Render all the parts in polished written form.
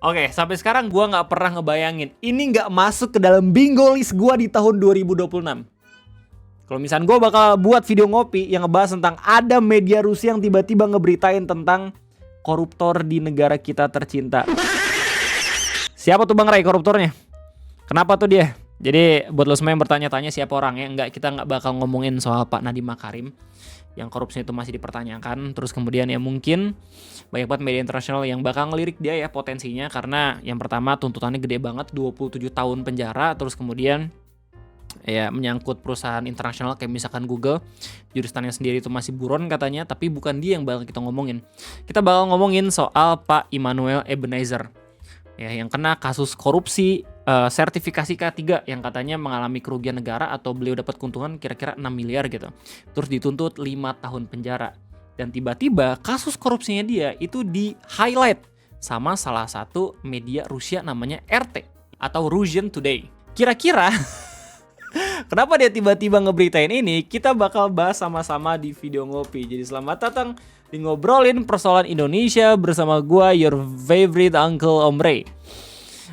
Oke, sampai sekarang gua nggak pernah ngebayangin ini nggak masuk ke dalam bingo list gua di tahun 2026. Kalau misalnya gue bakal buat video ngopi yang ngebahas tentang ada media Rusia yang tiba-tiba ngeberitain tentang koruptor di negara kita tercinta. Siapa tuh Bang Ray koruptornya? Kenapa tuh dia? Jadi buat lo semua yang bertanya-tanya siapa orangnya, kita nggak bakal ngomongin soal Pak Nadiem Makarim yang korupsinya itu masih dipertanyakan. Terus kemudian ya mungkin banyak banget media internasional yang bakal ngelirik dia ya potensinya, karena yang pertama tuntutannya gede banget, 27 tahun penjara. Terus kemudian ya menyangkut perusahaan internasional kayak misalkan Google, jurusannya sendiri itu masih buron katanya, tapi bukan dia yang bakal kita ngomongin. Kita bakal ngomongin soal Pak Immanuel Ebenezer ya, yang kena kasus korupsi sertifikasi K3 yang katanya mengalami kerugian negara atau beliau dapat keuntungan kira-kira 6 miliar gitu. Terus dituntut 5 tahun penjara. Dan tiba-tiba kasus korupsinya dia itu di highlight sama salah satu media Rusia namanya RT atau Russian Today. Kira-kira kenapa dia tiba-tiba ngeberitain ini? Kita bakal bahas sama-sama di video ngopi. Jadi selamat datang di Ngobrolin Persoalan Indonesia bersama gua, your favorite Uncle Om Ray.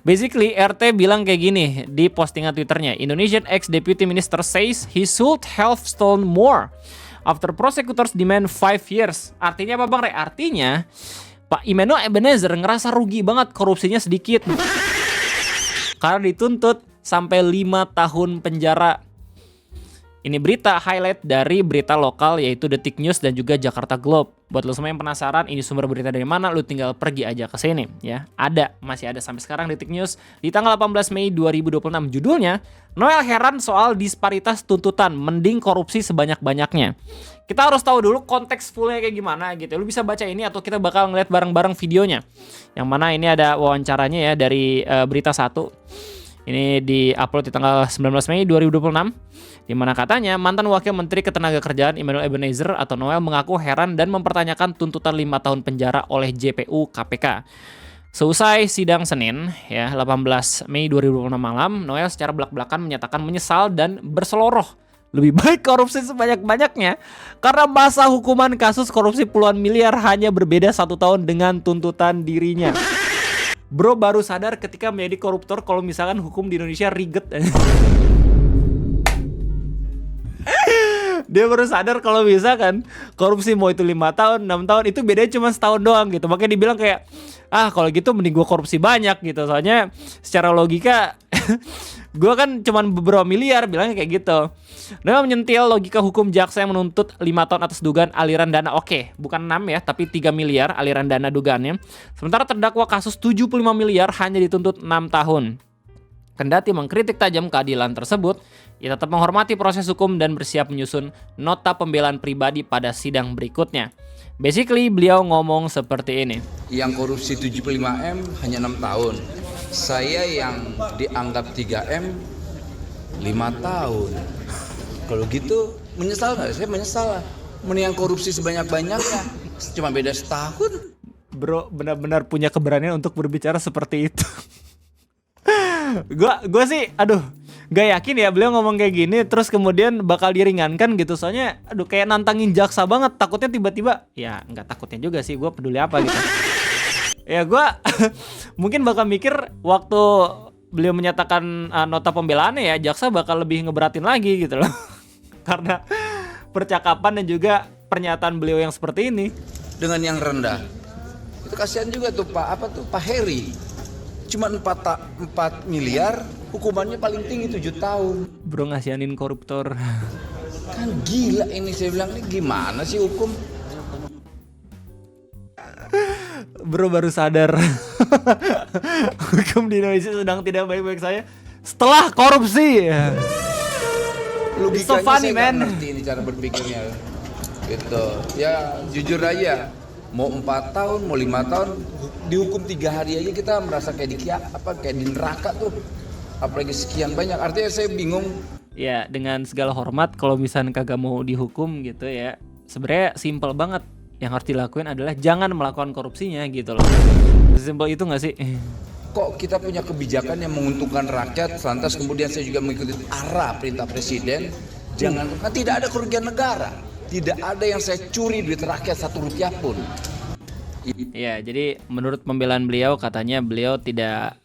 Basically RT bilang kayak gini di postingan Twitternya, Indonesian ex-deputy minister says he should have stolen more after prosecutors demand 5 years. Artinya apa Bang Ray? Artinya Pak Immanuel Ebenezer ngerasa rugi banget, korupsinya sedikit karena dituntut sampai 5 tahun penjara. Ini berita highlight dari berita lokal yaitu Detik News dan juga Jakarta Globe. Buat lo semua yang penasaran ini sumber berita dari mana, lo tinggal pergi aja ke sini ya. Masih ada sampai sekarang Detik News di tanggal 18 Mei 2026. Judulnya, Noel heran soal disparitas tuntutan, mending korupsi sebanyak-banyaknya. Kita harus tahu dulu konteks fullnya kayak gimana gitu. Lo bisa baca ini atau kita bakal ngeliat bareng-bareng videonya. Yang mana ini ada wawancaranya ya dari Berita 1. Ini di-upload di tanggal 19 Mei 2026, di mana katanya mantan Wakil Menteri Ketenagakerjaan Immanuel Ebenezer atau Noel mengaku heran dan mempertanyakan tuntutan 5 tahun penjara oleh JPU KPK. Seusai sidang Senin, ya 18 Mei 2026 malam, Noel secara belak-belakan menyatakan menyesal dan berseloroh. Lebih baik korupsi sebanyak-banyaknya karena masa hukuman kasus korupsi puluhan miliar hanya berbeda 1 tahun dengan tuntutan dirinya. Bro baru sadar ketika menjadi koruptor kalau misalkan hukum di Indonesia riget. Dia baru sadar kalau misalkan korupsi mau itu 5 tahun, 6 tahun, itu bedanya cuma setahun doang gitu. Makanya dibilang kayak, kalau gitu mending gue korupsi banyak gitu. Soalnya secara logika gue kan cuma beberapa miliar, bilangnya kayak gitu. Nah, menyentil logika hukum jaksa yang menuntut 5 tahun atas dugaan aliran dana. Oke, bukan 6 ya, tapi 3 miliar aliran dana dugaannya. Sementara terdakwa kasus 75 miliar hanya dituntut 6 tahun. Kendati mengkritik tajam keadilan tersebut, ia tetap menghormati proses hukum dan bersiap menyusun nota pembelaan pribadi pada sidang berikutnya. Basically, beliau ngomong seperti ini. Yang korupsi 75M hanya 6 tahun. Saya yang dianggap 3M 5 tahun. Kalau gitu menyesal nggak? Saya menyesal lah. Mending yang korupsi sebanyak-banyaknya, cuma beda setahun. Bro benar-benar punya keberanian untuk berbicara seperti itu. Gue sih gak yakin ya beliau ngomong kayak gini terus kemudian bakal diringankan gitu. Soalnya kayak nantangin jaksa banget. Takutnya tiba-tiba, ya nggak takutnya juga sih, gue peduli apa gitu. Ya gue mungkin bakal mikir waktu beliau menyatakan nota pembelaannya ya, jaksa bakal lebih ngeberatin lagi gitu loh. Karena percakapan dan juga pernyataan beliau yang seperti ini. Dengan yang rendah itu kasihan juga tuh Pak Heri. Cuma 4 miliar, hukumannya paling tinggi 7 tahun. Bro ngasihanin koruptor. Kan gila ini, saya bilang ini gimana sih hukum? Bro baru sadar hukum di Indonesia sedang tidak baik-baik saya setelah korupsi. Logikanya so funny, saya man. gak ngerti ini cara berpikirnya. Gitu. Ya jujur aja. Mau 4 tahun, mau 5 tahun, dihukum 3 hari aja kita merasa kayak kayak di neraka tuh. Apalagi sekian banyak. Artinya saya bingung. Ya dengan segala hormat, kalau misalnya kagak mau dihukum gitu ya, sebenarnya simple banget. Yang harus dilakuin adalah jangan melakukan korupsinya gitu loh. Simpel itu nggak sih? Kok kita punya kebijakan yang menguntungkan rakyat, lantas kemudian saya juga mengikuti arah perintah presiden. Jangan, tidak ada kerugian negara. Tidak ada yang saya curi duit rakyat 1 rupiah pun. Ya, jadi menurut pembelaan beliau katanya beliau tidak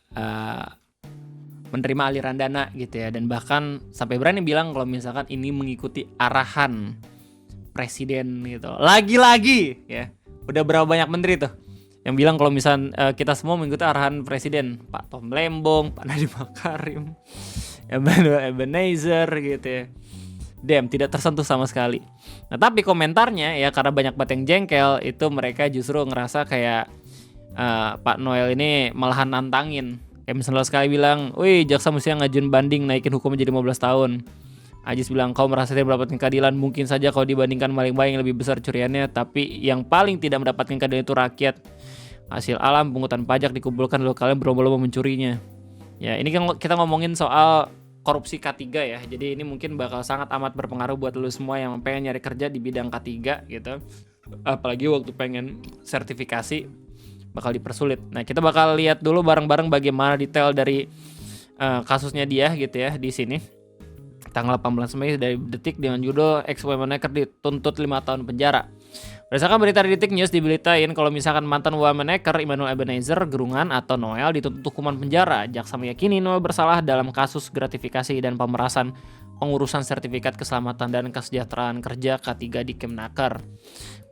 menerima aliran dana gitu ya, dan bahkan sampai berani bilang kalau misalkan ini mengikuti arahan presiden gitu. Lagi-lagi ya, udah berapa banyak menteri tuh yang bilang kalau misal kita semua mengikuti arahan presiden, Pak Tom Lembong, Pak Nadiem Makarim, Emmanuel Ebenezer gitu ya. Damn, tidak tersentuh sama sekali. Nah tapi komentarnya ya, karena banyak banget yang jengkel, itu mereka justru ngerasa kayak Pak Noel ini malahan nantangin. Kayak misalnya sekali bilang, wih jaksa mesti ngajuin banding naikin hukum menjadi 15 tahun. Ajis bilang, kau merasa tidak mendapatkan keadilan, mungkin saja kalau dibandingkan maling-maling lebih besar curiannya, tapi yang paling tidak mendapatkan keadilan itu rakyat. Hasil alam pungutan pajak dikumpulkan lalu kalian berlomba-lomba mencurinya. Ya ini kan kita ngomongin soal korupsi K3 ya, jadi ini mungkin bakal sangat amat berpengaruh buat lu semua yang pengen nyari kerja di bidang K3 gitu. Apalagi waktu pengen sertifikasi bakal dipersulit. Nah kita bakal lihat dulu bareng-bareng bagaimana detail dari kasusnya dia gitu ya di sini. Tanggal 18 Mei dari Detik dengan judul ex-Womanaker dituntut 5 tahun penjara. Berdasarkan berita di Detik News diberitain kalau misalkan mantan Womanaker Emmanuel Ebenezer Gerungan atau Noel dituntut hukuman penjara. Jaksa meyakini Noel bersalah dalam kasus gratifikasi dan pemerasan pengurusan sertifikat keselamatan dan kesejahteraan kerja K3 di Kemenaker.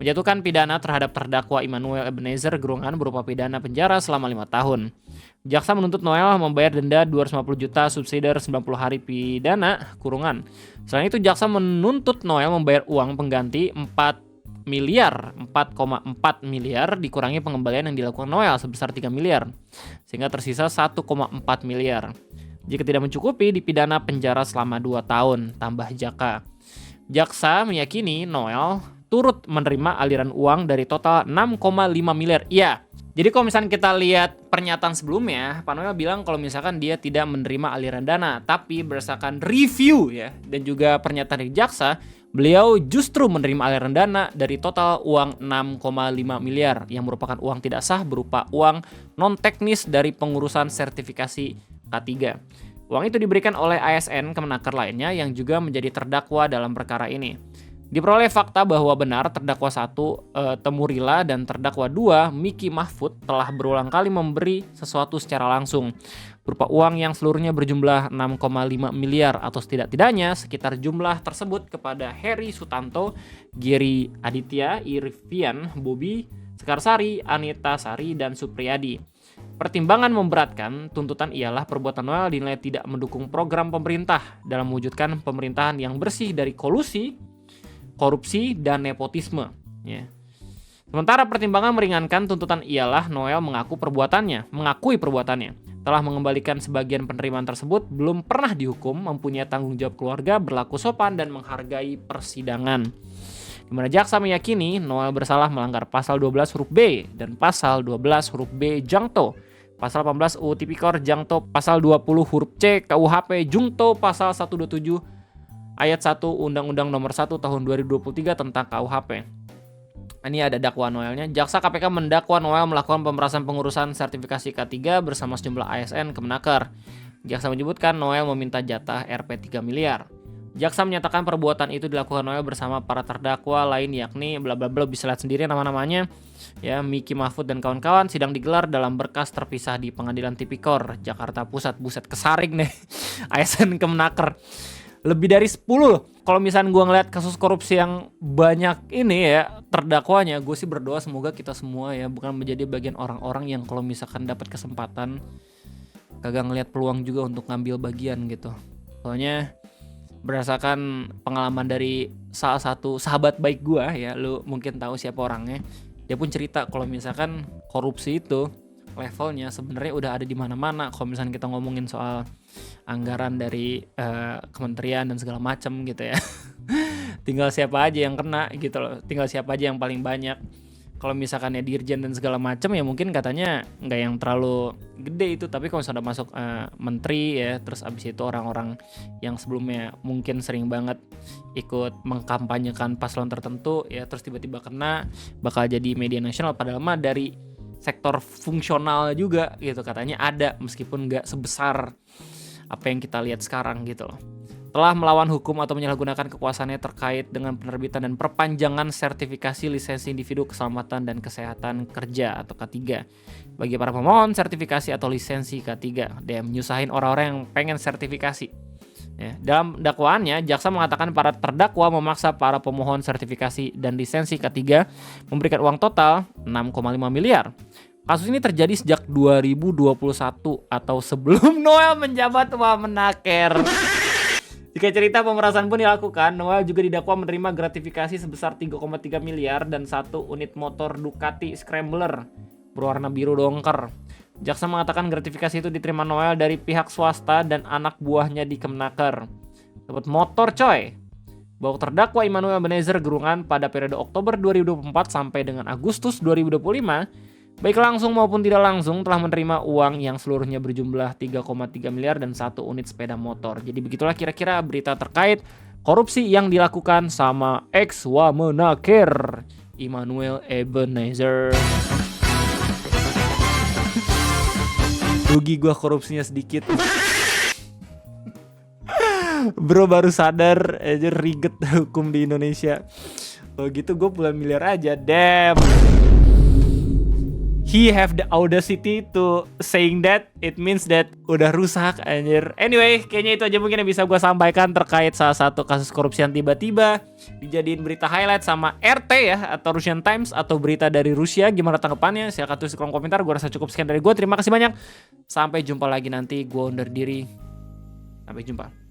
Menjatuhkan pidana terhadap terdakwa Emmanuel Ebenezer Gerungan berupa pidana penjara selama 5 tahun. Jaksa menuntut Noel membayar denda 250 juta subsidi 90 hari pidana kurungan. Selain itu jaksa menuntut Noel membayar uang pengganti 4,4 miliar dikurangi pengembalian yang dilakukan Noel sebesar 3 miliar sehingga tersisa 1,4 miliar. Jika tidak mencukupi dipidana penjara selama 2 tahun tambah jaka. Jaksa meyakini Noel turut menerima aliran uang dari total 6,5 miliar. Iya. Jadi kalau misalkan kita lihat pernyataan sebelumnya, Pak Noel bilang kalau misalkan dia tidak menerima aliran dana, tapi berdasarkan review ya dan juga pernyataan dari jaksa, beliau justru menerima aliran dana dari total uang 6,5 miliar yang merupakan uang tidak sah berupa uang non teknis dari pengurusan sertifikasi K3. Uang itu diberikan oleh ASN Kemenaker lainnya yang juga menjadi terdakwa dalam perkara ini. Diperoleh fakta bahwa benar terdakwa 1 Temurila dan terdakwa 2 Miki Mahfud telah berulang kali memberi sesuatu secara langsung berupa uang yang seluruhnya berjumlah 6,5 miliar atau setidak-tidaknya sekitar jumlah tersebut kepada Heri Sutanto, Giri Aditya, Irvian, Bobi, Sekarsari, Anita Sari, dan Supriyadi. Pertimbangan memberatkan tuntutan ialah perbuatan Noel dinilai tidak mendukung program pemerintah dalam mewujudkan pemerintahan yang bersih dari kolusi, korupsi, dan nepotisme. Ya. Sementara pertimbangan meringankan tuntutan ialah Noel mengakui perbuatannya, telah mengembalikan sebagian penerimaan tersebut, belum pernah dihukum, mempunyai tanggung jawab keluarga, berlaku sopan, dan menghargai persidangan. Di mana jaksa meyakini Noel bersalah melanggar pasal 12 huruf B dan pasal 12 huruf B Jangto, pasal 18 UU Tipikor Jangto, pasal 20 huruf C KUHP Jungto, pasal 127 ayat 1 Undang-Undang Nomor 1 Tahun 2023 tentang KUHP. Ini ada dakwaan Noelnya. Jaksa KPK mendakwa Noel melakukan pemerasan pengurusan sertifikasi K3 bersama sejumlah ASN Kemenaker. Jaksa menyebutkan Noel meminta jatah Rp 3 miliar. Jaksa menyatakan perbuatan itu dilakukan Noel bersama para terdakwa lain yakni bla bla bla, bisa lihat sendiri nama-namanya. Ya, Miki Mahfud dan kawan-kawan. Sidang digelar dalam berkas terpisah di Pengadilan Tipikor Jakarta Pusat. Buset, kesaring nih ASN Kemenaker. Lebih dari 10 loh. Kalau misalnya gue ngeliat kasus korupsi yang banyak ini ya terdakwanya, gue sih berdoa semoga kita semua ya bukan menjadi bagian orang-orang yang kalau misalkan dapat kesempatan kagak ngeliat peluang juga untuk ngambil bagian gitu. Soalnya berdasarkan pengalaman dari salah satu sahabat baik gue ya, lu mungkin tahu siapa orangnya. Dia pun cerita kalau misalkan korupsi itu levelnya sebenarnya udah ada di mana-mana. Kalau misalnya kita ngomongin soal anggaran dari kementerian dan segala macam gitu ya. Tinggal siapa aja yang kena gitu loh. Tinggal siapa aja yang paling banyak. Kalau misalkan ya dirjen dan segala macam ya mungkin katanya nggak yang terlalu gede itu. Tapi kalau misalnya udah masuk menteri ya, terus abis itu orang-orang yang sebelumnya mungkin sering banget ikut mengkampanyekan paslon tertentu ya, terus tiba-tiba kena, bakal jadi media nasional. Padahal mah dari sektor fungsional juga gitu katanya ada, meskipun nggak sebesar apa yang kita lihat sekarang gitu loh. telah melawan hukum atau menyalahgunakan kekuasaannya terkait dengan penerbitan dan perpanjangan sertifikasi lisensi individu keselamatan dan kesehatan kerja atau K3 bagi para pemohon sertifikasi atau lisensi K3. Nyusahin orang-orang yang pengen sertifikasi. Ya, dalam dakwaannya, jaksa mengatakan para terdakwa memaksa para pemohon sertifikasi dan lisensi K3 memberikan uang total 6,5 miliar. Kasus ini terjadi sejak 2021 atau sebelum Noel menjabat Wamenaker. Jika cerita pemerasan pun dilakukan, Noel juga didakwa menerima gratifikasi sebesar 3,3 miliar dan 1 unit motor Ducati Scrambler berwarna biru dongker. Jaksa mengatakan gratifikasi itu diterima Noel dari pihak swasta dan anak buahnya di Kemenaker. Dapat motor coy. Bahwa terdakwa Immanuel Ebenezer Gerungan pada periode Oktober 2024 sampai dengan Agustus 2025, baik langsung maupun tidak langsung telah menerima uang yang seluruhnya berjumlah 3,3 miliar dan 1 unit sepeda motor. Jadi begitulah kira-kira berita terkait korupsi yang dilakukan sama ex-Wamenaker Immanuel Ebenezer. Rugi gua korupsinya sedikit. Bro baru sadar aja ribet hukum di Indonesia. Oh gitu gue puluhan miliar aja. Damn. He have the audacity to saying that, it means that udah rusak anjir. Anyway, kayaknya itu aja mungkin yang bisa gue sampaikan terkait salah satu kasus korupsi yang tiba-tiba dijadiin berita highlight sama RT ya, atau Russian Times, atau berita dari Rusia. Gimana tanggapannya? Silahkan tulis di kolom komentar. Gue rasa cukup sekian dari gue. Terima kasih banyak. Sampai jumpa lagi nanti. Gue undur diri. Sampai jumpa.